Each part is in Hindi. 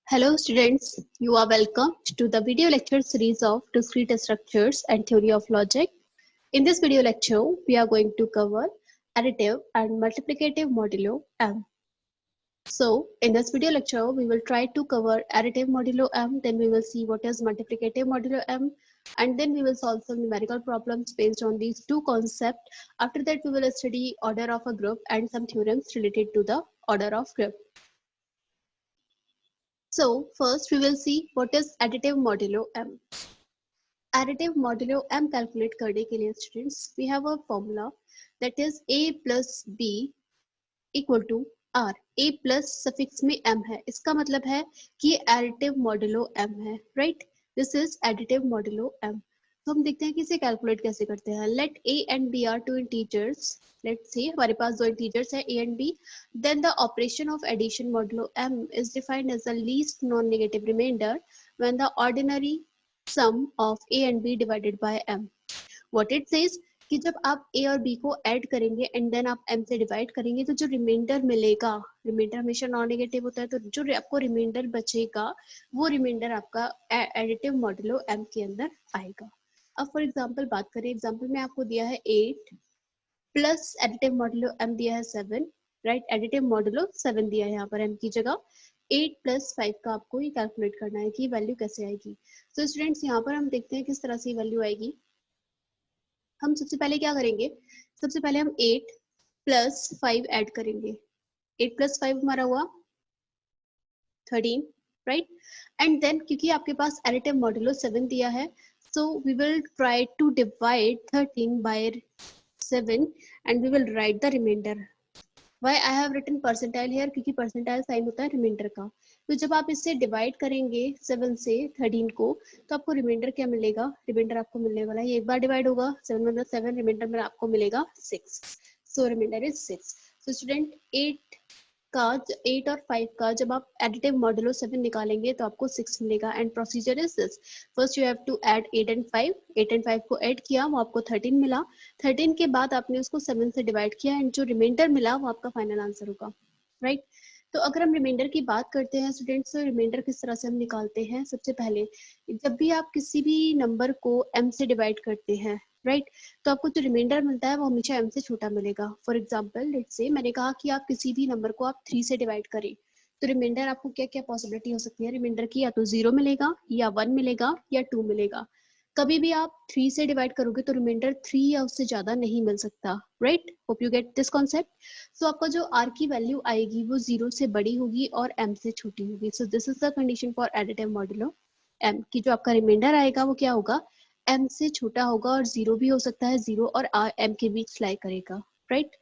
Hello students, you are welcome to the video lecture series of discrete structures and theory of logic. In this video lecture, we are going to cover additive and multiplicative modulo M. So in this video lecture, we will try to cover additive modulo M, then we will see what is multiplicative modulo M, and then we will solve some numerical problems based on these two concepts. After that, we will study order of a group and some theorems related to the order of group. So first we will see what is additive modulo M. Additive modulo M calculate करने के लिए students we have a formula that is a plus b equal to r. a plus suffix में m है, इसका मतलब है कि ये additive modulo m है, right? This is additive modulo m. तो हम देखते हैं कि इसे कैलकुलेट कैसे करते हैं. Let a and b are two integers. Let's say हमारे पास दो integers है a and b. Then the operation of addition modulo m is defined as the least non-negative remainder when the ordinary sum of a and b divided by m. What it says कि जब आप a और b को ऐड करेंगे एंड देन आप m से डिवाइड करेंगे तो जो रिमाइंडर मिलेगा, रिमाइंडर हमेशा नॉन नेगेटिव होता है, तो जो आपको रिमाइंडर बचेगा वो रिमाइंडर आपका एडिटिव मॉडुलो m के अंदर आएगा. अब फॉर एग्जांपल बात करें, एग्जांपल में आपको दिया है 8 प्लस एडिटिव मॉडुलो m दिया है 7, राइट? एडिटिव मॉडुलो 7 दिया है यहाँ पर m की जगह. 8 प्लस 5 का आपको ये कैलकुलेट करना है कि वैल्यू कैसे आएगी. सो स्टूडेंट्स यहाँ पर हम देखते हैं किस तरह से वैल्यू आएगी. हम सबसे पहले क्या करेंगे, सबसे पहले हम 8 प्लस 5 ऐड करेंगे. 8 प्लस 5 हमारा हुआ 13, राइट? एंड देन क्योंकि आपके पास एडिटिव मॉडुलो 7 दिया है, so we will try to divide 13 by 7 and we will write the remainder. Why I have written percentile here? क्योंकि percentile साइन होता है रिमाइंडर का. तो जब आप इससे डिवाइड करेंगे 7 से 13 को तो आपको रिमाइंडर क्या मिलेगा? रिमाइंडर आपको मिलने वाला है, ये एक बार डिवाइड होगा 7 मतलब 7, रिमाइंडर में आपको मिलेगा 6. सो रिमाइंडर इज 6. सो स्टूडेंट 8 और 5 का जब आप एडिटिव मॉडुलो 7 निकालेंगे तो आपको 6 मिलेगा. And procedure is this, first you have to add 8 and 5. 8 and 5 को ऐड किया, वो आपको 13 मिला. 13 के बाद आपने उसको 7 से डिवाइड किया एंड जो रिमाइंडर मिला वो आपका फाइनल आंसर होगा, राइट? तो अगर हम रिमाइंडर की बात करते हैं स्टूडेंट्स, तो रिमाइंडर किस तरह से हम निकालते हैं. सबसे पहले जब भी आप किसी भी नंबर को m से डिवाइड करते हैं, राइट, तो आपको जो रिमाइंडर मिलता है वो हमेशा m से छोटा मिलेगा. फॉर एग्जांपल लेट्स से मैंने कहा कि आप किसी भी नंबर को आप 3 से डिवाइड करें तो रिमाइंडर आपको क्या क्या पॉसिबिलिटी हो सकती है रिमाइंडर की, या तो 0 मिलेगा या 1 मिलेगा या 2 मिलेगा. कभी भी आप 3 से डिवाइड करोगे तो रिमाइंडर 3 या उससे ज्यादा नहीं मिल सकता, right? Hope you get this concept. So आपका जो r की वैल्यू आएगी वो 0 से बड़ी होगी और m से छोटी होगी. सो this is the condition for additive modulo m की जो आपका रिमाइंडर आएगा वो क्या होगा, m से छोटा होगा. और 0 भी हो सकता है, 0 और m के बीच लाई करेगा, राइट?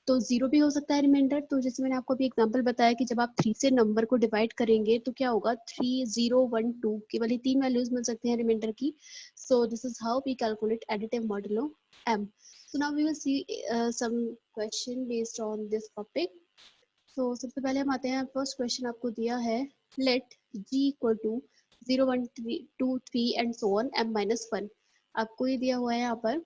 तो 0 भी हो सकता है रिमाइंडर. तो जैसे मैंने आपको अभी एग्जांपल बताया कि जब आप 3 से नंबर को डिवाइड करेंगे तो क्या होगा, 3 0 1 2 केवल ही 3 वैल्यूज मिल सकते हैं रिमाइंडर की. So this is how we calculate additive modulo m. So now we will see some question based on this topic. तो सबसे पहले हम आते हैं, फर्स्ट क्वेश्चन आपको दिया है let g equal to 0 1 2 3 and so on m minus 1. आपको ये दिया हुआ है यहाँ पर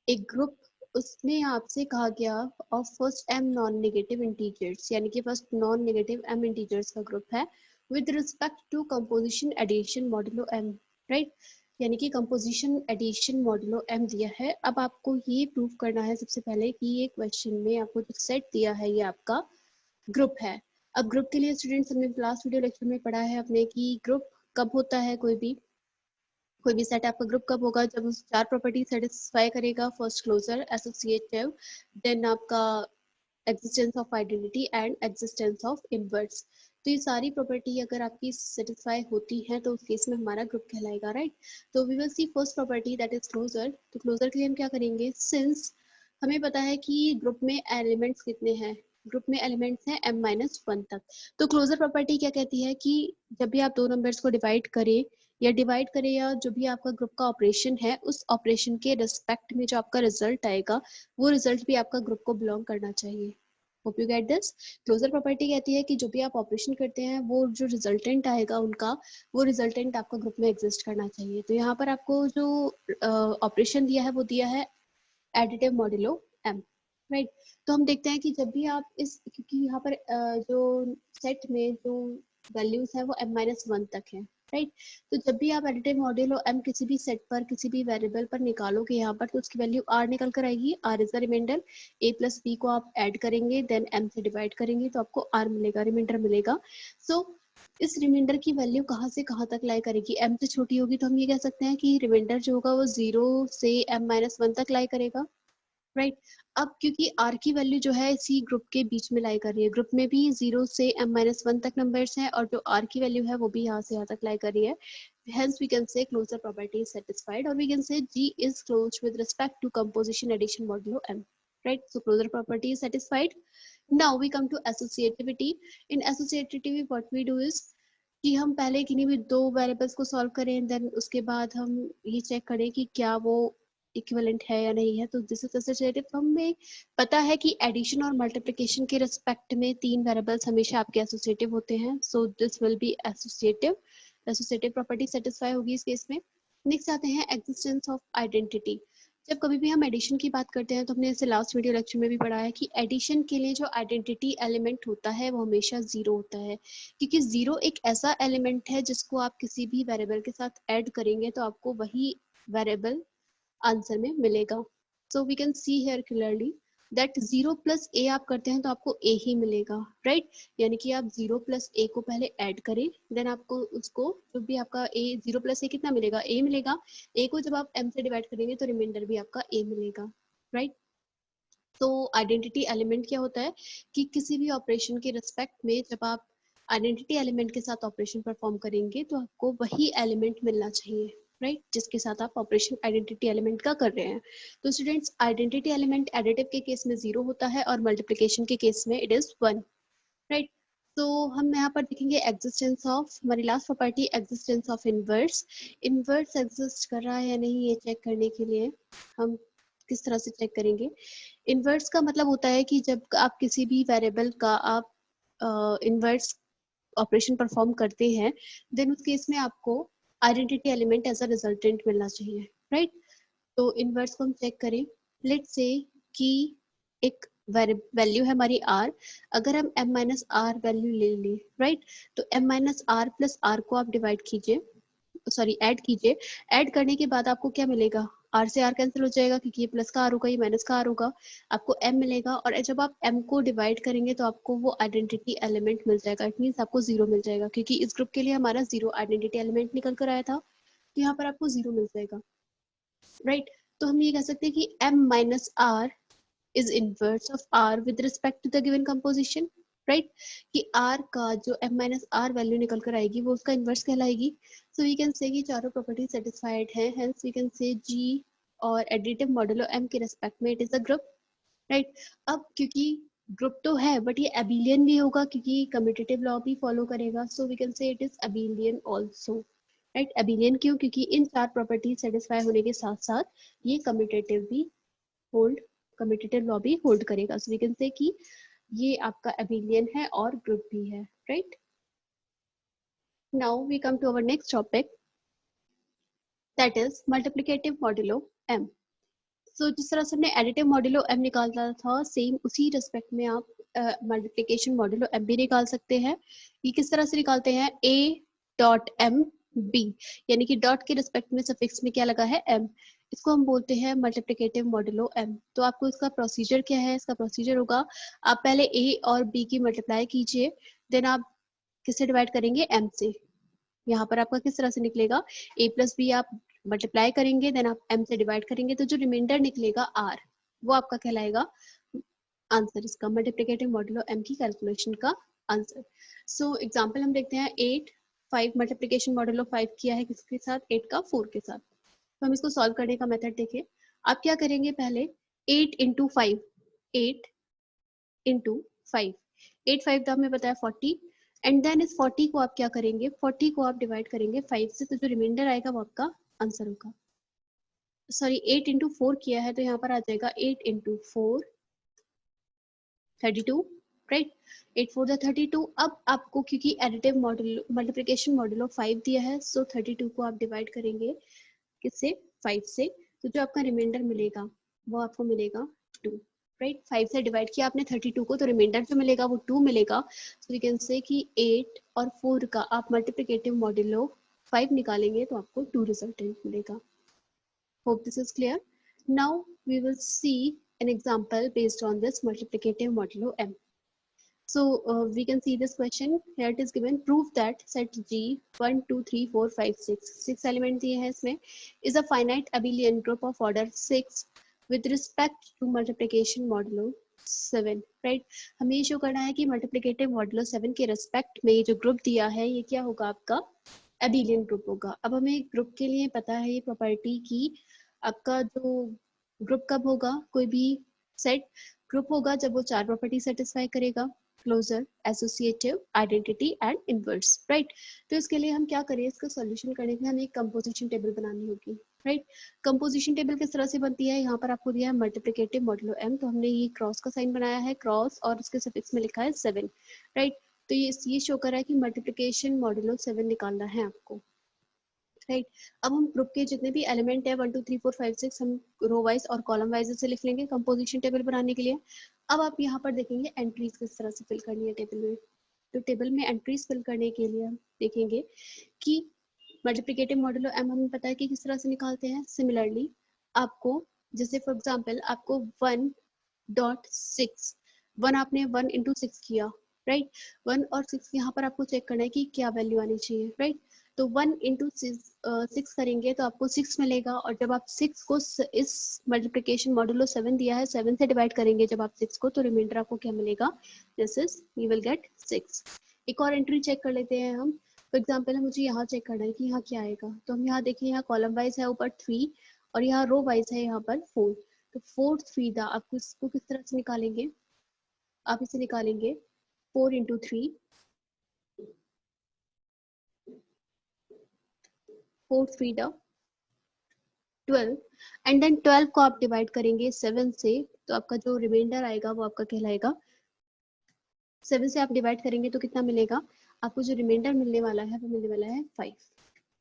एक ग्रुप, उसमें आपसे कहा गया of first m non negative integers, यानी कि first non negative m integers का ग्रुप है with respect to composition addition modulo m, right? यानी कि कंपोजिशन एडिशन मॉडुलो m दिया है. अब आपको ये प्रूव करना है सबसे पहले कि ये क्वेश्चन में आपको जो सेट दिया है ये आपका ग्रुप है. अब ग्रुप के लिए स्टूडेंट्स हमने लास्ट वीडियो लेक्चर में पढ़ा है अपने कि ग्रुप कब होता है, कोई भी सेट आपका ग्रुप कब होगा, जब उस 4 प्रॉपर्टी सेटिस्फाई करेगा. फर्स्ट क्लोजर, एसोसिएटिव, देन आपका existence of identity and existence of inverse. तो ये सारी प्रॉपर्टी अगर आपकी सेटिस्फाई होती है तो उस केस में हमारा ग्रुप कहलाएगा, राइट? तो we will see first property that is closure. तो क्लोजर के लिए हम क्या करेंगे, सिंस हमें पता है कि ग्रुप में एलिमेंट्स कितने हैं, ग्रुप में एलिमेंट्स हैं m माइनस 1 तक. तो क्लोजर प्रॉपर्टी क्या कहती है कि जब भी आप दो नंबर्स को डिवाइड करें या जो भी आपका ग्रुप का ऑपरेशन है उस ऑपरेशन के रिस्पेक्ट में जो आपका रिजल्ट आएगा वो रिजल्ट भी आपका ग्रुप को बिलोंग करना चाहिए. Hope you get this. Closure property कहती है कि जो भी आप ऑपरेशन करते हैं वो जो रिजल्टेंट आएगा उनका, वो रिजल्टेंट आपका ग्रुप में एग्जिस्ट करना चाहिए. तो यहाँ पर आपको जो ऑपरेशन दिया है वो दिया है एडिटिव मॉडुलो m. राइट। तो हम देखते हैं कि जब भी आप इस, क्योंकि यहाँ पर जो सेट में जो वैल्यूज है वो m-1 तक है, राइट। तो जब भी आप एडिटिव मॉड्यूलो m किसी भी सेट पर किसी भी वेरिएबल पर निकालोगे यहाँ पर, तो उसकी वैल्यू r निकल कर आएगी। r is the reminder. a plus b को आप ऐड करेंगे, देन m से डिवाइड करेंगे तो आपको r मिलेगा, रिमाइंडर मिलेगा। सो इस रिमाइंडर की वैल्यू कहाँ से कहाँ तक लाई करेगी, m से छोटी होगी तो हम ये कह सकते हैं कि रिमाइंडर जो होगा वो 0 से m-1 तक लाई करेगा, राइट। अब क्योंकि r की वैल्यू जो है इसी ग्रुप के बीच में लाई कर रही है, ग्रुप में भी 0 से m-1 तक नंबर्स हैं और जो r की वैल्यू है वो भी यहाँ से यहाँ तक लाई कर रही है। Hence we can say closure property is satisfied, or we can say G is closed with respect to composition addition modulo m, right? So closure property is satisfied. Now we come to associativity. In associativity what we do is कि हम पहले किन्हीं भी दो वेरिएबल्स को सॉल्व करें, देन उसके बाद हम ये चेक करें कि क्या वो इक्विवेलेंट है या नहीं है। तो दिस इज एसोसिएटिव। हमें पता है कि एडिशन और मल्टीप्लिकेशन के रिस्पेक्ट में तीन वेरिएबल्स हमेशा आपके एसोसिएटिव होते हैं, सो this will B associative. Associative property satisfy होगी इस केस में। नेक्स्ट आते हैं एग्जिस्टेंस ऑफ आइडेंटिटी। जब कभी भी हम एडिशन की बात करते हैं तो हमने इसे लास्ट वीडियो लेक्चर में भी पढ़ा है कि एडिशन के लिए जो आइडेंटिटी एलिमेंट होता है वो हमेशा जीरो होता है, क्योंकि जीरो एक ऐसा एलिमेंट है जिसको आप किसी भी वेरिएबल के साथ ऐड करेंगे तो आपको वही वेरिएबल आंसर में मिलेगा। So we can see here clearly that 0 plus A आप करते हैं तो आपको ए ही मिलेगा, राइट। यानी कि आप 0 प्लस ए को पहले ऐड करें, देन आपको उसको जो भी आपका ए 0 प्लस ए कितना मिलेगा, ए मिलेगा। ए को जब आप m से डिवाइड करेंगे तो रिमाइंडर भी आपका ए मिलेगा, राइट। तो आइडेंटिटी एलिमेंट क्या होता है कि किसी भी ऑपरेशन के रिस्पेक्ट में जब आप आइडेंटिटी एलिमेंट के साथ ऑपरेशन परफॉर्म करेंगे तो आपको वही एलिमेंट मिलना चाहिए, राइट, जिसके साथ आप ऑपरेशन आइडेंटिटी एलिमेंट का कर रहे हैं। तो स्टूडेंट्स, आइडेंटिटी एलिमेंट एडिटिव के केस में 0 होता है और मल्टीप्लिकेशन के केस में इट इज 1, राइट। तो हम यहाँ पर देखेंगे एग्जिस्टेंस ऑफ, हमारी last property existence of inverse. Inverse exist कर रहा है या नहीं ये चेक करने के लिए हम किस तरह से चेक करेंगे। इनवर्स का मतलब होता है कि जब आप किसी भी वेरिएबल का आप इनवर्स ऑपरेशन परफॉर्म करते हैं, देन उस केस में आपको identity element as a resultant मिलना चाहिए, राइट। तो इनवर्स को हम चेक करें। लेट्स से कि एक वैल्यू है हमारी r, अगर हम m माइनस आर वैल्यू ले लें, राइट, तो m minus r plus r को आप डिवाइड कीजिए, सॉरी ऐड कीजिए। ऐड करने के बाद आपको क्या मिलेगा, r से r कैंसिल हो जाएगा क्योंकि ये प्लस का r होगा, ये माइनस का r होगा, आपको m मिलेगा। और जब आप m को डिवाइड करेंगे तो आपको वो आइडेंटिटी एलिमेंट मिल जाएगा, इट मींस आपको 0 मिल जाएगा, क्योंकि इस ग्रुप के लिए हमारा 0 आइडेंटिटी एलिमेंट निकल कर आया था, तो यहाँ पर आपको 0 मिल जाएगा, राइट। तो हम ये कह सकते हैं कि m minus r is inverse of r with respect to the given composition, right, कि r का जो m minus r वैल्यू निकल कर आएगी वो उसका इन्वर्स कहलाएगी। so we can say कि चारों प्रॉपर्टी सेटिस्फाइड है, hence we can say g और एडिटिव मॉडुलो m के रेस्पेक्ट में it is a group, right. अब क्योंकि ग्रुप तो है बट ये अबिलियन भी होगा क्योंकि कम्यूटेटिव लॉ भी फॉलो करेगा, so we can say it is abelian also, right. Abelian क्यों, क्योंकि इन चार प्रॉपर्टी सेटिस्फाई होने के साथ साथ ये कम्यूटेटिव भी होल्ड, कम्यूटेटिव लॉ भी होल्ड करेगा। सो वी कैन से कि ये आपका अबिलियन है और ग्रुप भी है, right. Now we come to our next topic, that is multiplicative modulo m। So जिस तरह से हमने एडिटिव मॉड्यूलो m निकाला था, सेम उसी रिस्पेक्ट में आप मल्टीप्लिकेशन मॉड्यूलो m भी निकाल सकते हैं। ये किस तरह से निकालते हैं, a डॉट m b, यानी कि डॉट के रिस्पेक्ट में सफिक्स में क्या लगा है m, इसको हम बोलते हैं मल्टीप्लिकेटिव मॉड्यूलो m। तो आपको इसका प्रोसीजर क्या है, इसका प्रोसीजर होगा आप पहले a और b की मल्टीप्लाई कीजिए, देन आप किससे डिवाइड करेंगे, m से। यहाँ पर आपका किस तरह से निकलेगा, a प्लस बी आप मल्टीप्लाई करेंगे, देन आप m से डिवाइड करेंगे, तो जो रिमाइंडर निकलेगा r वो आपका कहलाएगा आंसर, इसका मल्टीप्लिकेटिव मॉड्यूलो m की कैलकुलेशन का आंसर। सो एग्जांपल हम देखते हैं, 8 5 मल्टीप्लिकेशन मॉड्यूलो 5 किया है किसके साथ, 8 का 4 के साथ। तो हम इसको सॉल्व करने का मेथड देखें। आप क्या करेंगे, पहले 8 इंटू 5, 8 इंटू 5, 8 5 तो हमें पता है 40, एंड देन इस 40 को आप क्या करेंगे, 40 को आप डिवाइड करेंगे 5 से, तो जो रिमाइंडर आएगा वो आपका आंसर होगा। सॉरी 8 इंटू 4 किया है तो यहाँ पर आ जाएगा 8 इंटू 4 32, राइट, 8 4 32। अब आपको क्योंकि एडिटिव मॉड्यूल मल्टीप्लिकेशन मॉड्यूलो 5 दिया है, सो 32 को आप डिवाइड करेंगे किससे, 5 से, तो जो आपका रिमाइंडर मिलेगा वो आपको मिलेगा 2, राइट 5 से डिवाइड किया आपने 32 को, तो रिमाइंडर जो मिलेगा वो 2 मिलेगा. सो वी कैन से कि 8 और 4 का आप मल्टीप्लिकेटिव मॉड्यूलो 5 निकालेंगे तो आपको 2 रिजल्टेंट मिलेगा. Hope this is clear. Now we will see an example based on this multiplicative modulo m. So we can see this question. Here it is given. Prove that set G 1, 2, 3, 4, 5, 6 6 element दिए हैं इसमें is a finite abelian group of order 6 with respect to multiplication modulo 7. Right? हमें ये शो करना है कि multiplicative modulo 7 के respect में ये जो ग्रुप दिया है ये क्या होगा, आपका abelian ग्रुप होगा. अब हमें ग्रुप के लिए पता है ये प्रॉपर्टी की आपका जो ग्रुप कब होगा, कोई भी सेट ग्रुप होगा जब वो 4 प्रॉपर्टी सेटिस्फाई करेगा, closure, associative, identity and inverse. Right, तो इसके लिए हम क्या करें, इसका सॉल्यूशन करने के लिए हमें एक कंपोजिशन टेबल बनानी होगी. राइट, कंपोजिशन टेबल किस तरह से बनती है, यहाँ पर आपको दिया है मल्टीप्लिकेटिव मॉडुलो m, तो हमने ये क्रॉस का साइन बनाया है, क्रॉस और उसके सफिक्स में लिखा है 7. राइट, तो ये शो कर रहा है कि मल्टीप्लिकेशन मॉडुलो 7 निकालना है आपको. राइट, अब हम ग्रुप के जितने भी एलिमेंट है 1 2 3 4 5 6 हम रो वाइज और कॉलम वाइज से लिख लेंगे कंपोजिशन टेबल बनाने के लिए. अब आप यहाँ पर देखेंगे एंट्रीज किस तरह से फिल करनी है टेबल में. तो टेबल में एंट्रीज फिल करने के लिए हम देखेंगे कि मल्टीप्लिकेटिव मॉडुलो m हमें पता है कि किस तरह से निकालते हैं. सिमिलरली आपको जैसे फॉर एग्जांपल आपको 1.6 1 आपने 1 into 6 किया. राइट, 1 और 6 यहाँ पर आपको चेक करना है कि क्या वैल्यू आनी चाहिए. राइट, तो 1 into 6 करेंगे तो आपको 6 मिलेगा, और जब आप 6 को इस मल्टीप्लिकेशन मॉडुलो 7 दिया है 7 से डिवाइड करेंगे जब आप 6 को, तो रिमाइंडर आपको क्या मिलेगा, this is you will get 6. एक और एंट्री चेक कर लेते हैं हम. फॉर एग्जांपल मुझे यहाँ चेक करना है कि यहाँ क्या आएगा, तो हम यहाँ देखिए यहाँ कॉलम वाइज है ऊपर 3 और यहाँ रो वाइज है यहाँ पर 4. तो 4 3 दा आपको इसको किस तरह से निकालेंगे, आप इसे निकालेंगे 4 into 3 4 3 दा 12 एंड देन 12 को आप डिवाइड करेंगे 7 से, तो आपका जो रिमाइंडर आएगा वो आपका कहलाएगा 7 से आप डिवाइड करेंगे तो कितना मिलेगा, आपको जो रिमाइंडर मिलने वाला है वो मिलने वाला है 5.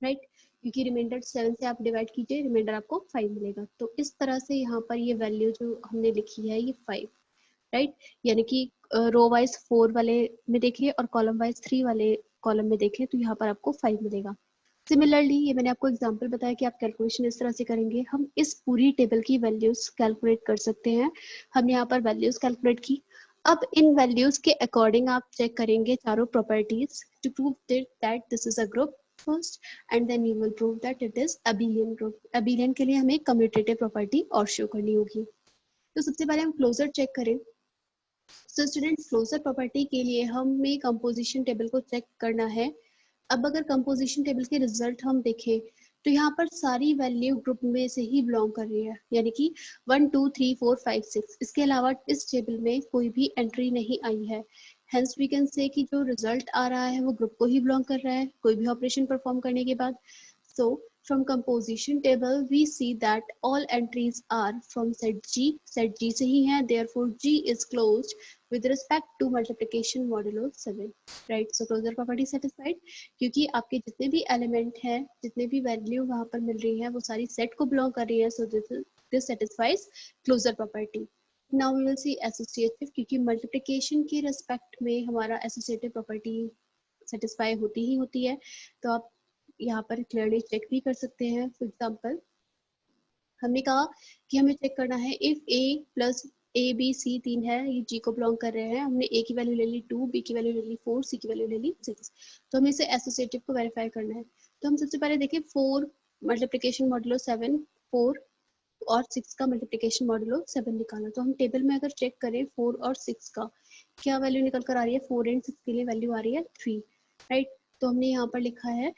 राइट, क्योंकि रिमाइंडर 7 से आप डिवाइड कीजिए रिमाइंडर आपको 5 मिलेगा. तो इस तरह से यहाँ पर ये वैल्यू जो हमने लिखी है ये 5. राइट, यानी कि रो वाइज 4 वाले में देखिए और कॉलम वाइज 3 वाले कॉलम में देखें तो यहाँ पर आपको 5 मिलेगा. सिमिलरली ये मैंने आपको एग्जांपल बताया कि आप कैलकुलेशन इस तरह से करेंगे, हम इस पूरी टेबल की वैल्यूज कैलकुलेट कर सकते हैं. हमने यहाँ पर वैल्यूज कैलकुलेट की. अब इन वैल्यूज के अकॉर्डिंग आप चेक करेंगे चारों properties to prove that this is a group first, and then you will prove that it is abelian group. Abelian के लिए हमें कम्यूटेटिव प्रॉपर्टी और शो करनी होगी. तो सबसे पहले हम क्लोजर चेक करें. तो स्टूडेंट्स क्लोजर प्रॉपर्टी के लिए हमें कंपोजिशन टेबल को चेक करना है. अब अगर कंपोजिशन टेबल के रिजल्ट हम देखें तो यहाँ पर सारी वैल्यू ग्रुप में से ही बिलोंग कर रही है, यानी कि 1 2 3 4 5 6. इसके अलावा इस टेबल में कोई भी एंट्री नहीं आई है. हेंस वी कैन से कि जो रिजल्ट आ रहा है वो ग्रुप को ही बिलोंग कर रहा है कोई भी ऑपरेशन परफॉर्म करने के बाद. So from composition table we see that all entries are from set G. Set G से ही है, therefore G is closed with respect to multiplication modulo 7. Right, so closure property satisfied क्योंकि आपके जितने भी एलिमेंट हैं, जितने भी वैल्यू वहाँ पर मिल रही है वो सारी सेट को बिलोंग कर रही है. So this satisfies closure property. Now we will see associative, क्योंकि मल्टीप्लिकेशन के रेस्पेक्ट में हमारा एसोसिएटिव प्रॉपर्टी सेटिस्फाई होती ही होती है. तो आप यहाँ पर क्लियरली चेक भी कर सकते हैं. फॉर एग्जांपल हमने कहा कि हमें चेक करना है if a plus A B C 3 है, ये g को बिलोंग कर रहे हैं. हमने a की वैल्यू ले ली 2, b की वैल्यू ले ली 4, c की वैल्यू ले ली 6. तो हमें इसे एसोसिएटिव को वेरीफाई करना है. तो हम सबसे पहले देखें 4 मल्टीप्लिकेशन मॉडुलो 7, 4 और 6 का मल्टीप्लिकेशन मॉडुलो 7 निकालना. तो हम टेबल में अगर चेक करें 4 और 6 का क्या वैल्यू निकल कर आ रही है, 4 एंड 6 के लिए वैल्यू आ रही है 3. राइट, तो हमने यहाँ पर लिखा है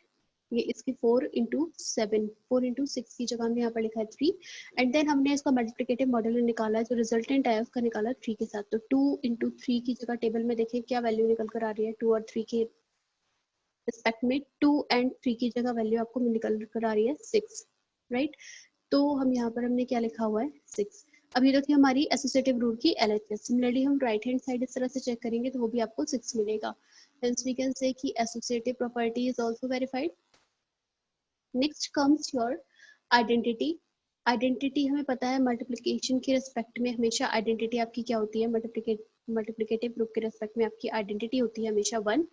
ये इसकी 4 into 7, 4 into 6 की जगह हमने यहाँ पर लिखा है 3. एंड देन हमने इसका मल्टीप्लिकेटिव मॉडुलो निकाला है, जो रिजल्टेंट आया उसका निकाला 3 के साथ. तो 2 into 3 की जगह टेबल में देखें क्या वैल्यू निकल कर आ रही है, 2 और 3 के रिस्पेक्ट में 2 एंड 3 की जगह वैल्यू आपको निकल कर आ रही है 6. राइट, तो हम यहाँ पर हमने क्या लिखा हुआ है 6. अब ये देखिए हमारी एसोसिएटिव रूल की LHS. सिमिलरली हम राइट हैंड साइड इस तरह से चेक करेंगे तो वो भी आपको 6 मिलेगा. Hence we can say कि associative property is also verified. Next comes your identity. Identity हमें पता है मल्टीप्लिकेशन के रिस्पेक्ट में हमेशा आइडेंटिटी आपकी क्या होती है, मल्टीप्लिकेटिव ग्रुप के रिस्पेक्ट में आपकी आइडेंटिटी होती है हमेशा 1।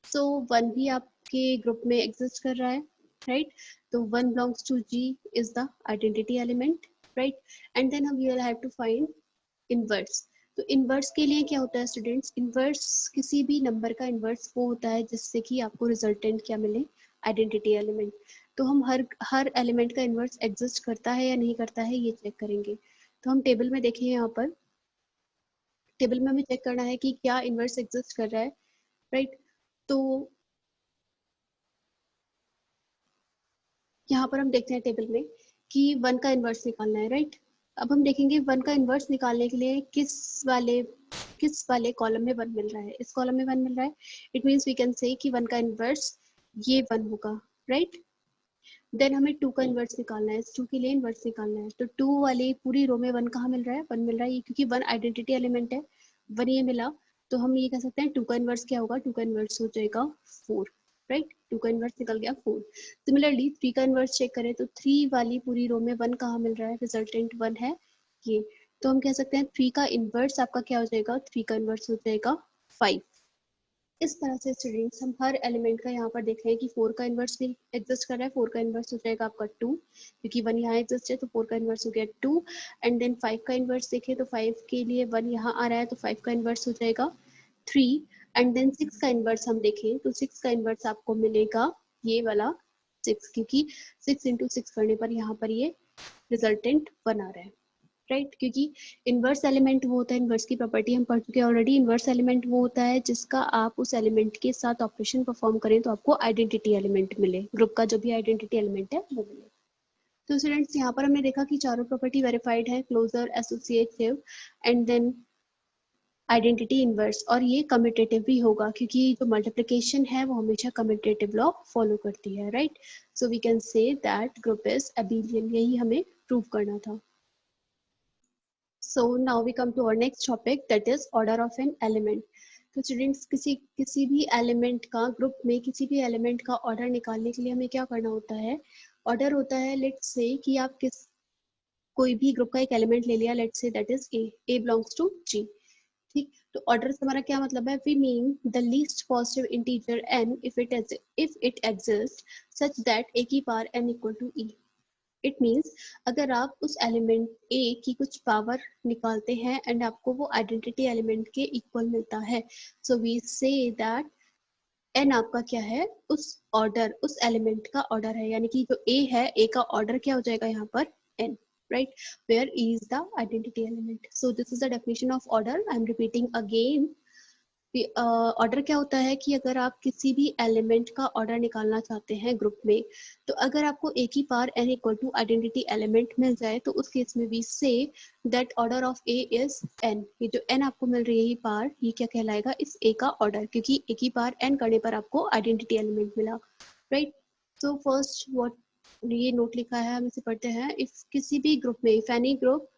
सो 1 भी आपके ग्रुप में एग्जिस्ट कर रहा है, राइट? तो 1 belongs to G is the identity element, right? And then हम will have to find inverse. तो इनवर्स के लिए क्या होता है स्टूडेंट्स? इनवर्स किसी भी नंबर का इनवर्स वो होता है जिससे कि आपको रिजल्टेंट क्या मिले, आइडेंटिटी एलिमेंट। तो हम हर एलिमेंट का इनवर्स एग्जिस्ट करता है या नहीं करता है ये चेक करेंगे। तो हम टेबल में देखें, यहाँ पर टेबल में हमें चेक करना है कि क्या इनवर्स एग्जिस्ट कर रहा है, राइट? तो यहाँ पर हम देखते हैं टेबल में कि 1 का इनवर्स निकालना है, राइट? अब हम देखेंगे 1 का इनवर्स निकालने के लिए किस वाले कॉलम में 1 मिल रहा है। इस कॉलम में 1 मिल रहा है, it means we can say कि 1 का इनवर्स ये 1 होगा, राइट? देन हमें 2 का इनवर्स निकालना है, इस 2 के लिए इनवर्स निकालना है। तो 2 वाली पूरी रो में 1 कहाँ मिल रहा है? 1 मिल रहा है, क्योंकि 1 आइडेंटिटी एलिमेंट है, 1 ये मिला। तो हम ये कह सकते हैं 2 का इनवर्स क्या होगा? 2 का इनवर्स हो जाएगा 4, राइट? 2 का इनवर्स निकल गया 4। सिमिलरली 3 का इनवर्स चेक करें तो 3 वाली पूरी रो में 1 कहाँ मिल रहा है? रिजल्टेंट 1 है ये। तो हम कह सकते हैं 3 का इनवर्स आपका क्या हो जाएगा? 3 का इनवर्स हो जाएगा 5। इस तरह से स्टूडेंट्स हम हर एलिमेंट का यहाँ पर देख रहे हैं कि 4 का इनवर्स भी एग्जिस्ट कर रहा है। 4 का इनवर्स हो जाएगा आपका 2, क्योंकि 1 यहाँ एग्जिस्ट है तो 4 का इनवर्स हो गया 2। एंड देन 5 का इनवर्स देखें तो 5 के लिए 1 यहाँ आ रहा है तो 5 का इनवर्स हो जाएगा 3। एंड देन 6 का इनवर्स हम देखें तो 6 का इनवर्स आपको मिलेगा ये वाला 6, क्योंकि 6 इंटू 6 करने पर यहाँ पर ये रिजल्टेंट 1 आ रहा है, राइट? क्योंकि इनवर्स एलिमेंट वो होता है, इनवर्स की प्रॉपर्टी हम पढ़ चुके हैं ऑलरेडी। इनवर्स एलिमेंट वो होता है जिसका आप उस एलिमेंट के साथ ऑपरेशन परफॉर्म करें तो आपको आइडेंटिटी एलिमेंट मिले, ग्रुप का जो भी आइडेंटिटी एलिमेंट है वो मिले। तो स्टूडेंट्स यहाँ पर हमने देखा कि चारों प्रॉपर्टी वेरीफाइड है, closure, associative and then identity inverse, और ये कम्यूटेटिव भी होगा क्योंकि जो मल्टीप्लिकेशन है वो हमेशा कम्यूटेटिव लॉ फॉलो करती है, right? So we can say that group is abelian, यही हमें प्रूव करना था। So now we come to our next topic, that is order of an element. तो स्टूडेंट्स किसी भी एलिमेंट का, ग्रुप में किसी भी एलिमेंट का ऑर्डर निकालने के लिए हमें क्या करना होता है? ऑर्डर होता है, लेट्स से कि आप कोई भी ग्रुप का एक एलिमेंट ले लिया, let's say that is A belongs to G, ठीक? तो ऑर्डर से हमारा क्या मतलब है? We mean the least positive integer n if it exists such that a की power n equal to e। It means अगर आप उस एलिमेंट ए की कुछ पावर निकालते हैं एंड आपको वो आइडेंटिटी एलिमेंट के इक्वल मिलता है, so we say that n आपका क्या है? उस ऑर्डर, उस एलिमेंट का ऑर्डर है, यानी कि जो ए है, ए का ऑर्डर क्या हो जाएगा यहाँ पर? N, right? Where e is the identity element. So this is the definition of order. I am repeating again. Order क्या होता है कि अगर आप किसी भी एलिमेंट का ऑर्डर निकालना चाहते हैं ग्रुप में, तो अगर आपको ए की power n equal to identity element मिल जाए तो उस केस में we say that order of A is n। ये जो n आपको मिल रही है ये पावर, ये क्या कहलाएगा? इस ए का ऑर्डर, क्योंकि ए की पावर n करने पर आपको आइडेंटिटी एलिमेंट मिला, राइट? सो फर्स्ट व्हाट ये नोट लिखा है, हम इसे पढ़ते हैं। इफ किसी भी ग्रुप में, if any group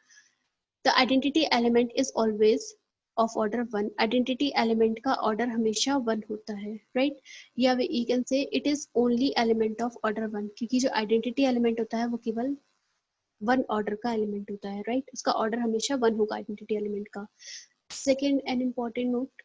the identity element is always of order 1, identity element का ऑर्डर हमेशा 1 होता है, राइट? या we can say it is only element of order 1, क्योंकि जो आइडेंटिटी एलिमेंट होता है वो केवल 1 ऑर्डर का एलिमेंट होता है, राइट? उसका ऑर्डर हमेशा 1 होगा आइडेंटिटी एलिमेंट का। Second an important note,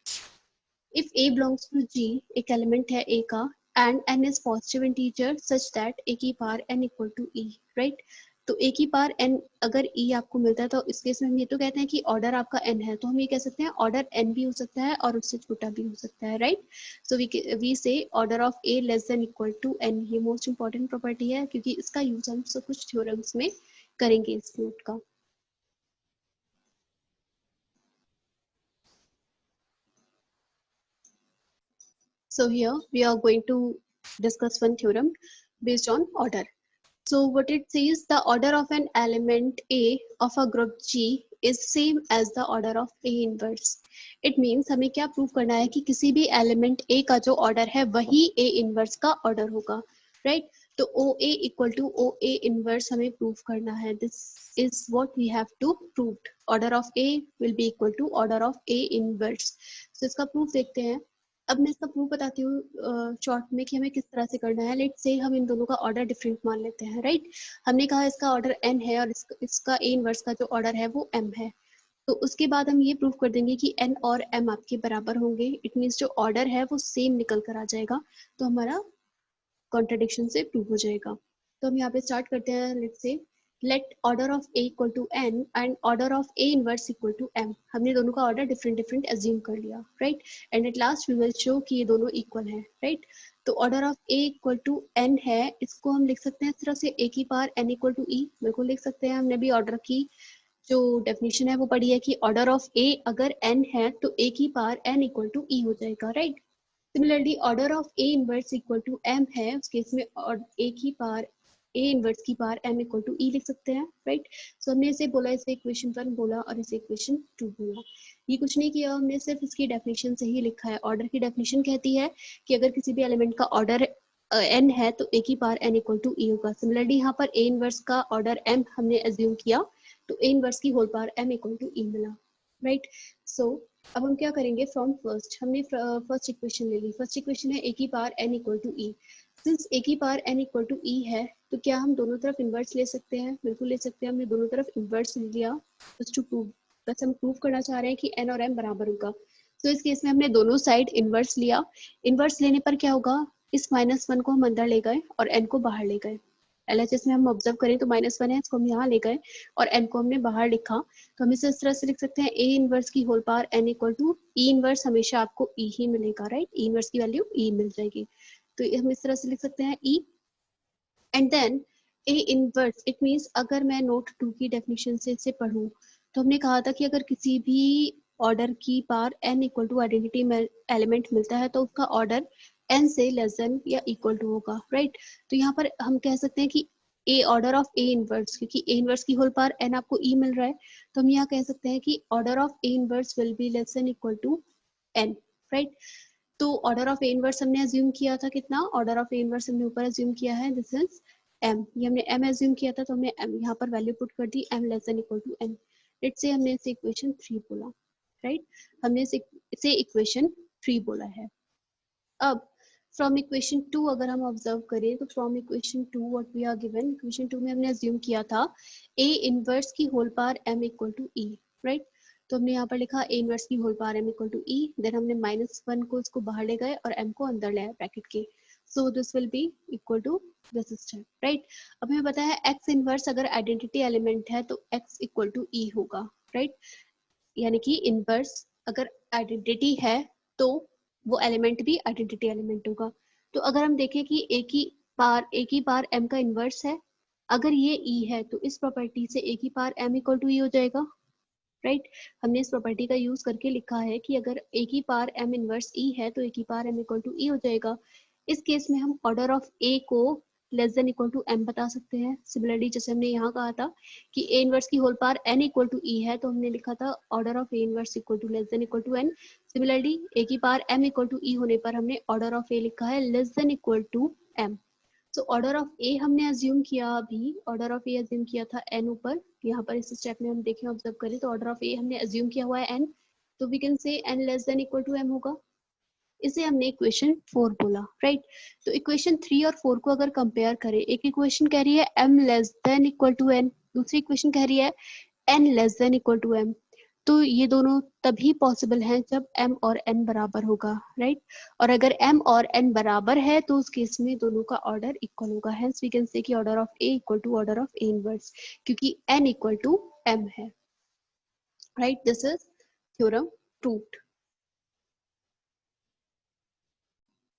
if A belongs to G, एक एलिमेंट है ए का, and n is positive integer such that a की power n equal to e, right? तो a की पावर n अगर e आपको मिलता है तो इस केस में हम ये तो कहते हैं कि ऑर्डर आपका n है, तो हम ये कह सकते हैं ऑर्डर n भी हो सकता है और उससे छोटा भी हो सकता है, right? So we say order of a less than equal to n। ये मोस्ट इंपॉर्टेंट प्रॉपर्टी है क्योंकि इसका यूज हम सब कुछ थ्योरम्स में करेंगे इस नोट का। So here we are going to discuss one theorem based on order. So what it says, the order of an element A of a group G is same as the order of A inverse. It means हमें क्या प्रूव करना है कि किसी भी एलिमेंट A का जो ऑर्डर है वही A इनवर्स का ऑर्डर होगा, राइट? तो OA equal to OA inverse हमें प्रूव करना है। This is what we have to prove. Order of A will be equal to order of A inverse. So इसका प्रूफ देखते हैं। अब मैं इसका प्रूफ बताती हूँ शॉर्ट में कि हमें किस तरह से करना है। लेट्स से हम इन दोनों का ऑर्डर डिफरेंट मान लेते हैं, राइट। हमने कहा इसका ऑर्डर n है और इसका a इनवर्स का जो ऑर्डर है वो m है। तो उसके बाद हम ये प्रूफ कर देंगे कि n और m आपके बराबर होंगे। इट मीन्स जो ऑर्डर है वो सेम निकल कर आ जाएगा, तो हमारा कॉन्ट्रडिक्शन से प्रूव हो जाएगा। तो हम यहाँ पे स्टार्ट करते हैं। Let's say let order of a equal to n and order of a inverse equal to m। हमने दोनों का ऑर्डर डिफरेंट डिफरेंट एज्यूम कर लिया, right. And at last we will show कि ये दोनों इक्वल है, राइट। तो order of a equal to n है, इसको हम लिख सकते हैं इस तरह से a की power n equal to e, बिल्कुल लिख सकते हैं। हमने भी ऑर्डर की जो डेफिनेशन है वो पढ़ी है कि ऑर्डर ऑफ a अगर n है तो a की power n equal to e हो जाएगा, right. Similarly order of a inverse equal to m है, उस केस में a की पावर a इनवर्स की power m equal to e लिख सकते हैं, राइट। सो हमने इसे बोला, इसे इक्वेशन 1 बोला और इसे इक्वेशन 2 बोला। ये कुछ नहीं किया, हमने सिर्फ इसकी डेफिनेशन से ही लिखा है। ऑर्डर की डेफिनेशन कहती है कि अगर किसी भी एलिमेंट का ऑर्डर n है तो a की power n equal to e होगा। सिमिलरली यहाँ पर a इनवर्स का ऑर्डर m हमने एज्यूम किया, तो a इनवर्स की whole power m equal to e मिला, राइट। सो अब हम क्या करेंगे, फ्रॉम फर्स्ट हमने फर्स्ट इक्वेशन ले ली। फर्स्ट इक्वेशन है a की power n equal to e। Since a की power n equal to e है, तो क्या हम दोनों तरफ इन्वर्स ले सकते हैं? बिल्कुल ले सकते हैं। हमने दोनों तरफ इन्वर्स ले लिया बस टू प्रूव, बस हम प्रूव करना चाह रहे हैं कि n और m बराबर होगा। तो इस केस में हमने दोनों साइड इन्वर्स लिया। इन्वर्स लेने पर क्या होगा, इस -1 को हम अंदर ले गए और n को बाहर ले गए। LHS में हम ऑब्जर्व करें तो -1 है, इसको हम यहाँ ले गए और n को हमने बाहर लिखा। तो हम इसे इस तरह से लिख सकते हैं, a इनवर्स की whole power n equal to e inverse, हमेशा आपको e ही मिलेगा, राइट। e इनवर्स की वैल्यू e मिल जाएगी, तो हम इस तरह से लिख सकते हैं e। And then a inverse, it means अगर मैं नोट 2 की डेफिनेशन से इसे पढ़ूं तो हमने कहा था कि अगर किसी भी ऑर्डर की power n equal to identity element मिलता है तो उसका ऑर्डर n से लेस देन या इक्वल टू होगा, राइट। तो यहाँ पर हम कह सकते हैं कि a order of a inverse, क्योंकि a इनवर्स की होल पावर n आपको e मिल रहा है, तो हम यहाँ कह सकते हैं कि order of a inverse will be less than equal to n, right. तो ऑर्डर ऑफ ए इनवर्स हमने अज्यूम किया था कितना, ऑर्डर ऑफ ए इनवर्स हमने ऊपर अज्यूम किया है, दिस इज m। ये हमने m अज्यूम किया था, तो हमने m यहाँ पर वैल्यू पुट कर दी, m less than equal to n। Let's say हमने इसे इक्वेशन 3 बोला, राइट। हमने इसे इक्वेशन 3 बोला है। अब फ्रॉम इक्वेशन 2 अगर हम ऑब्जर्व करें तो from equation 2 what we are given, equation 2 में हमने अज्यूम किया था a इनवर्स की whole power m equal to e, right. तो हमने यहाँ पर लिखा a इनवर्स की whole power m equal to e, then हमने -1 को इसको बाहर ले गए और m को अंदर ले आए ब्रैकेट के। So this will be equal to this step, right. अब हमें पता है x इनवर्स अगर आइडेंटिटी एलिमेंट है तो x इक्वल टू e होगा, राइट। यानी कि इनवर्स अगर आइडेंटिटी है तो वो एलिमेंट भी आइडेंटिटी एलिमेंट होगा। तो अगर हम देखें कि a की पावर m का इनवर्स है, अगर ये e है तो इस प्रॉपर्टी से a की power m equal to e हो जाएगा, राइट। हमने इस प्रॉपर्टी का यूज करके लिखा है कि अगर a की पावर m इनवर्स e है तो a की power m equal to e हो जाएगा। इस केस में हम ऑर्डर ऑफ a को less than equal to m बता सकते हैं। सिमिलरली जैसे हमने यहाँ कहा था कि a इनवर्स की whole power n equal to e है, तो हमने लिखा था order of a inverse equal to less than equal to n। Similarly a की power m equal to e होने पर हमने ऑर्डर ऑफ a लिखा है less than equal to m। So order of A हमने अज्यूम किया, अभी ऑर्डर ऑफ ए अज्यूम किया था n ऊपर। यहाँ पर इस स्टेप में हम देखें ऑब्जर्व करें तो ऑर्डर ऑफ ए हमने अज्यूम किया हुआ है n, तो we can say n less than equal to m होगा। इसे हमने इक्वेशन 4 बोला, राइट। तो इक्वेशन 3 और 4 को अगर कंपेयर करें, एक इक्वेशन कह रही है m less than equal to n, दूसरी इक्वेशन कह रही है n less than equal to m। तो ये दोनों तभी पॉसिबल हैं जब m और n बराबर होगा, राइट। और अगर m और n बराबर है तो उस केस में दोनों का ऑर्डर इक्वल होगा। हेंस वी कैन से कि order of a equal to order of a inverse, क्योंकि n इक्वल टू m है, right. This is theorem proved.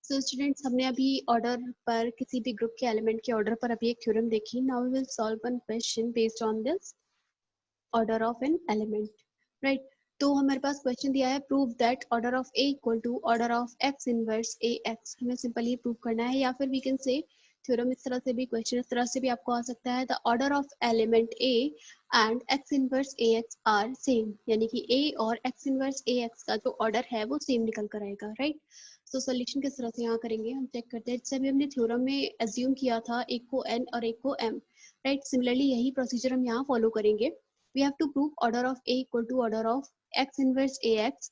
So students, हमने अभी ऑर्डर पर, किसी भी ग्रुप के एलिमेंट के ऑर्डर पर अभी एक थ्योरम देखी। Now we will solve one question based on this order of an element, right. तो हमारे पास क्वेश्चन दिया है, prove that order of a equal to order of x inverse a x. हमें सिंपल ये प्रूव करना है, या फिर वी कैन से थ्योरम इस तरह से भी, क्वेश्चन इस तरह से भी आपको आ सकता है, the order of element a and x inverse a x are same, यानी कि ए और एक्स इनवर्स ए एक्स का जो ऑर्डर है वो सेम निकल कर आएगा, राइट। सो सोल्यूशन किस तरह से यहाँ करेंगे, हम चेक करते हैं। जैसे अभी हमने थ्योरम में एज्यूम किया था एक को n और एक को m, राइट। सिमिलरली यही प्रोसीजर हम यहाँ फॉलो करेंगे। We have to prove order of A equal to order of x inverse AX.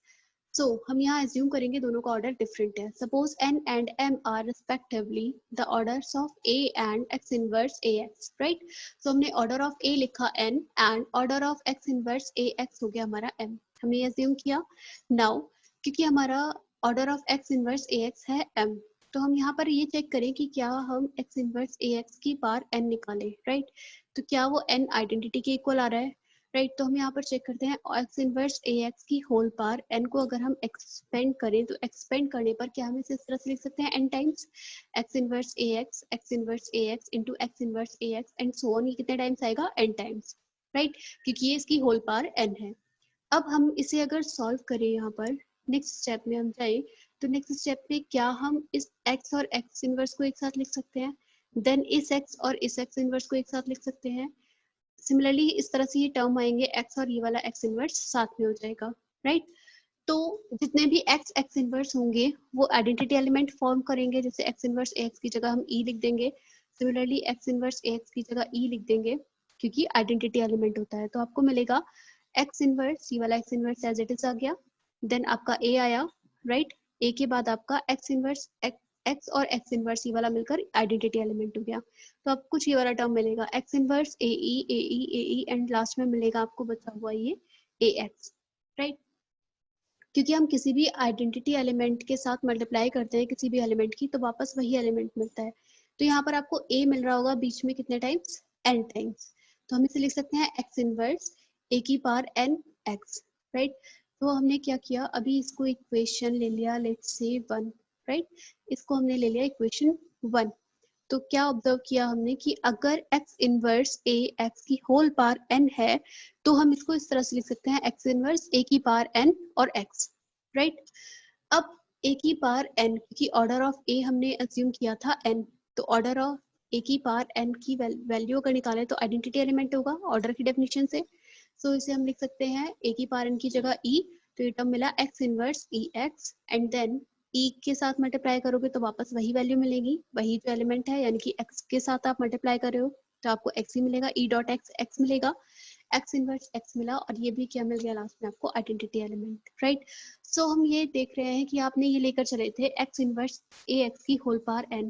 सो हम यहाँ एज्यूम करेंगे दोनों का ऑर्डर डिफरेंट है. Suppose n and m are respectively the orders of a and x inverse ax, right. So हमने ऑर्डर ऑफ a लिखा n and order of x inverse ax हो गया हमारा m. हमने एज्यूम किया. नाउ क्योंकि हमारा order of x inverse ax है m, तो हम यहाँ पर ये चेक करें कि क्या हम x इनवर्स ax की पार n निकालें, राइट. तो क्या वो n आइडेंटिटी के इक्वल आ रहा है, राइट. तो हम यहाँ पर चेक करते हैं x इनवर्स ax की होल पार n को अगर हम एक्सपेंड करें तो एक्सपेंड करने पर क्या हम इसे इस तरह से लिख सकते हैं n times x inverse ax into x inverse ax and so on. ये कितने टाइम्स आएगा? n टाइम्स, राइट, क्योंकि ये इसकी होल पार n है. अब हम इसे अगर सॉल्व करें यहाँ पर नेक्स्ट स्टेप में हम जाए तो नेक्स्ट स्टेप में क्या हम इस x और x इनवर्स को एक साथ लिख सकते हैं, देन इस x और इस x इनवर्स को एक साथ लिख सकते हैं. सिमिलरली इस तरह से ये टर्म आएंगे x और ये वाला x इनवर्स साथ में हो जाएगा, राइट. तो जितने भी x इनवर्स होंगे वो आइडेंटिटी एलिमेंट फॉर्म करेंगे. जैसे x इनवर्स ax की जगह हम e लिख देंगे, सिमिलरली x इनवर्स ax की जगह e लिख देंगे क्योंकि आइडेंटिटी एलिमेंट होता है. तो आपको मिलेगा x इनवर्स, ये वाला x inverse as it is आ गया, देन आपका a आया, राइट. a के बाद आपका x इनवर्स x और x इनवर्स ये वाला मिलकर आइडेंटिटी एलिमेंट हो गया. तो आपको कुछ ये वाला टर्म मिलेगा x inverse ae and last में मिलेगा आपको बचा हुआ ये ax, राइट. क्योंकि हम किसी भी आइडेंटिटी एलिमेंट के साथ मल्टीप्लाई करते हैं किसी भी एलिमेंट की तो वापस वही एलिमेंट मिलता है. तो यहाँ पर आपको a मिल रहा होगा बीच में कितने टाइम्स? n times. तो हम इसे लिख सकते हैं x इनवर्स a की पावर n x, राइट. तो हमने क्या किया, अभी इसको इक्वेशन ले लिया लेट्स से 1, राइट. इसको हमने ले लिया इक्वेशन 1. तो क्या ऑब्जर्व किया हमने कि अगर x इनवर्स a x की होल पावर n है तो हम इसको इस तरह से लिख सकते हैं x इनवर्स a की पावर n और x, राइट. अब a की पावर n क्योंकि ऑर्डर ऑफ a हमने अज्यूम किया था n, तो ऑर्डर ऑफ a की पावर n की वैल्यू अगर निकाले तो आइडेंटिटी एलिमेंट होगा ऑर्डर की डेफिनेशन से. सो इसे हम लिख सकते हैं a की पावर n की जगह e, तो ये टर्म मिला x inverse ex and then e के साथ मल्टीप्लाई करोगे तो वापस वही वैल्यू मिलेगी, वही जो एलिमेंट है, यानी कि x के साथ आप मल्टीप्लाई कर रहे हो तो आपको x ही मिलेगा, e डॉट x x मिलेगा, x इनवर्स x मिला और ये भी क्या मिल गया लास्ट में आपको आइडेंटिटी एलिमेंट, राइट. सो हम ये देख रहे हैं कि आपने ये लेकर चले थे x इनवर्स ax की होल पावर n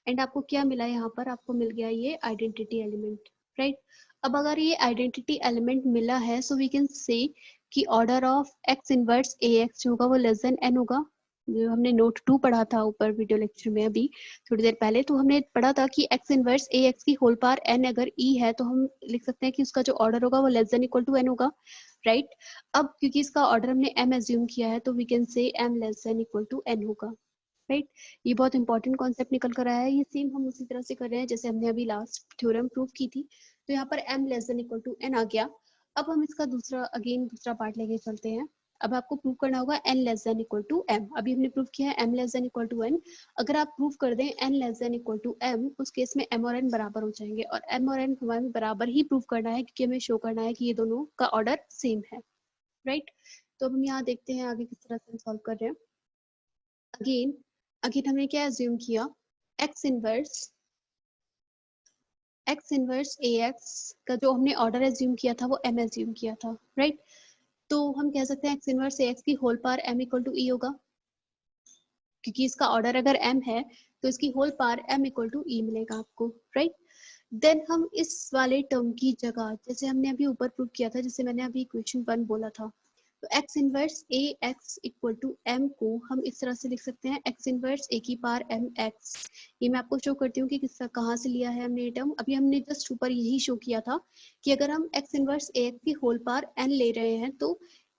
एंड आपको क्या मिला, यहाँ पर आपको मिल गया ये आइडेंटिटी एलिमेंट, राइट. अब अगर ये आइडेंटिटी एलिमेंट मिला है सो वी कैन से कि order of x inverse ax जो होगा वो लेस देन n होगा. जो हमने नोट 2 पढ़ा था ऊपर वीडियो लेक्चर में अभी थोड़ी देर पहले, तो हमने पढ़ा था कि x इनवर्स ax की होल पावर n अगर e है तो हम लिख सकते हैं कि उसका जो ऑर्डर होगा वो less than equal to n होगा, राइट. अब क्योंकि इसका ऑर्डर हमने m एज्यूम किया है तो we can say m less than equal to n होगा, राइट. ये बहुत इंपॉर्टेंट कॉन्सेप्ट निकल कर आया है. ये सेम हम उसी तरह से कर रहे हैं जैसे हमने अभी लास्ट थ्योरम प्रूव की थी. तो यहाँ पर m less than equal to n आ गया. अब हम इसका दूसरा पार्ट लेके चलते हैं. अब आपको प्रूव करना होगा n less than equal to m. अभी हमने प्रूव किया है m less than equal to n. अगर आप प्रूव कर दें n less than equal to m, उस केस में m और n बराबर हो जाएंगे और m और n हमें बराबर ही प्रूव करना है क्योंकि हमें शो करना है कि ये दोनों का ऑर्डर सेम है, राइट. तो अब हम यहाँ देखते हैं आगे किस तरह से हम सॉल्व कर रहे हैं. अगेन हमने क्या एज्यूम किया, x इनवर्स ax का जो हमने ऑर्डर एज्यूम किया था वो m एज्यूम किया था, राइट. तो हम कह सकते हैं x इनवर्स ax की whole power m equal to e होगा क्योंकि इसका ऑर्डर अगर m है तो इसकी whole power m equal to e मिलेगा आपको, राइट. देन हम इस वाले टर्म की जगह जैसे हमने अभी ऊपर प्रूव किया था, जैसे मैंने अभी इक्वेशन 1 बोला था, तो x inverse ax equal to m को हम इस तरह से लिख सकते हैं x इनवर्स a की पावर mx. ये मैं आपको शो करती हूँ कि किसका कहाँ से लिया है हमने ये टर्म. अभी हमने जस्ट ऊपर यही शो किया था कि अगर हम x इनवर्स ax की होल पावर n ले रहे हैं तो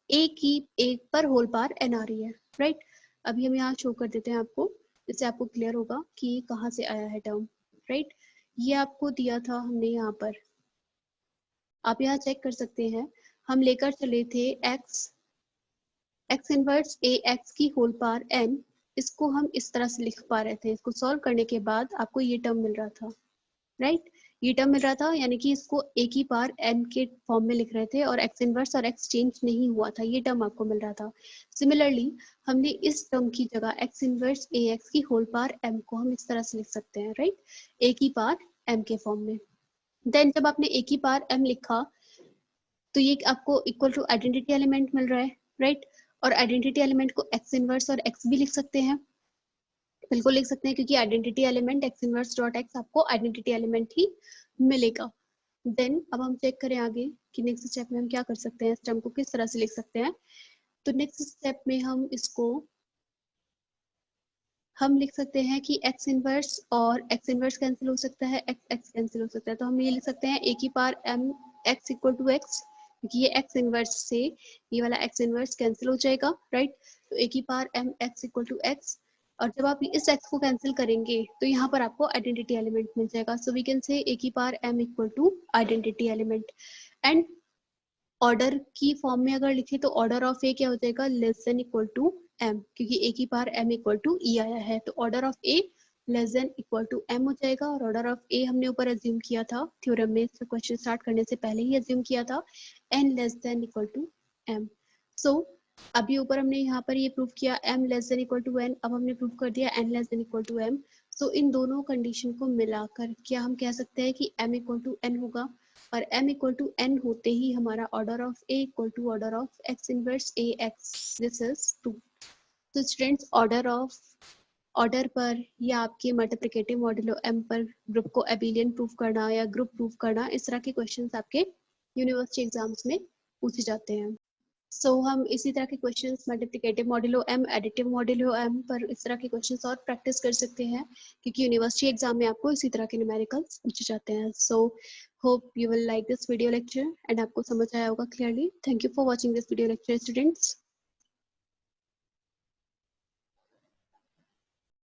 a पर होल पावर n आ रही है, राइट. अभी हम यहाँ शो कर देते हैं आपको, जिससे आपको क्लियर होगा कि कहाँ से आया है टर्म, राइट. ये आपको दिया था हमने यहाँ पर, आप यहाँ चेक कर सकते हैं. हम लेकर चले थे x इनवर्स ax की होल पावर n, इसको हम इस तरह से लिख पा रहे थे. इसको सॉल्व करने के बाद आपको ये टर्म मिल रहा था, राइट. ये टर्म मिल रहा था यानी कि इसको a की पावर n के फॉर्म में लिख रहे थे और x इनवर्स और x चेंज नहीं हुआ था, ये टर्म आपको मिल रहा था. सिमिलरली हमने इस टर्म की जगह x इनवर्स ax की होल पावर m को हम इस तरह से लिख सकते हैं, राइट, a की पावर m के फॉर्म में. देन जब आपने a की पावर m लिखा तो ये आपको इक्वल टू आइडेंटिटी एलिमेंट मिल रहा है, राइट. और आइडेंटिटी एलिमेंट को एक्स इनवर्स और एक्स भी लिख सकते हैं, बिल्कुल लिख सकते हैं, क्योंकि identity element x inverse dot x आपको आइडेंटिटी एलिमेंट ही मिलेगा। देन अब हम चेक करें आगे कि नेक्स्ट स्टेप में हम क्या कर सकते हैं, इस टर्म को किस तरह से लिख सकते हैं। तो नेक्स्ट स्टेप में हम इसको हम लिख सकते हैं कि x इनवर्स और x इनवर्स कैंसिल हो सकता है, x x कैंसिल हो सकता है, तो हम ये लिख सकते हैं a की power m x equal to x, क्योंकि ये x इनवर्स से ये वाला x इनवर्स कैंसिल हो जाएगा, राइट। तो a की power m x equal to x, और जब आप इस x को कैंसिल करेंगे तो यहाँ पर आपको आइडेंटिटी एलिमेंट मिल जाएगा। So we can say a की power m equal to identity element. And order की फॉर्म में अगर लिखे तो ऑर्डर ऑफ ए क्या हो जाएगा, less than equal to m, क्योंकि ए की power m equal to e आया है, तो order of a less than equal to m हो जाएगा। और ऑर्डर ऑफ ए हमने ऊपर अज्यूम किया था थ्योरम में, क्वेश्चन स्टार्ट करने से पहले ही अज्यूम किया था, n less than equal to m. So अभी ऊपर हमने यहाँ पर ये प्रूव किया m less than equal to n, अब हमने प्रूव कर दिया n less than equal to m। So इन दोनों कंडीशन को मिलाकर क्या हम कह सकते हैं कि m इक्वल टू n होगा, और m इक्वल टू n होते ही हमारा order of a equal to order of x inverse a x, this is 2। तो स्टूडेंट्स ऑर्डर पर या आपके मल्टीप्लिकेटिव मॉड्यूलो m पर ग्रुप को एबिलियन प्रूफ करना या ग्रुप प्रूफ करना, इस तरह के क्वेश्चंस आपके यूनिवर्सिटी एग्जाम्स में पूछे जाते हैं। हम इसी तरह के questions multiplicative modulo m, additive modulo m पर इस तरह के क्वेश्चंस और प्रैक्टिस कर सकते हैं, क्योंकि यूनिवर्सिटी एग्जाम में आपको इसी तरह के न्यूमेरिकल्स पूछे जाते हैं। Hope you will like this video lecture and आपको समझ आया होगा clearly. Thank you for watching this video lecture students.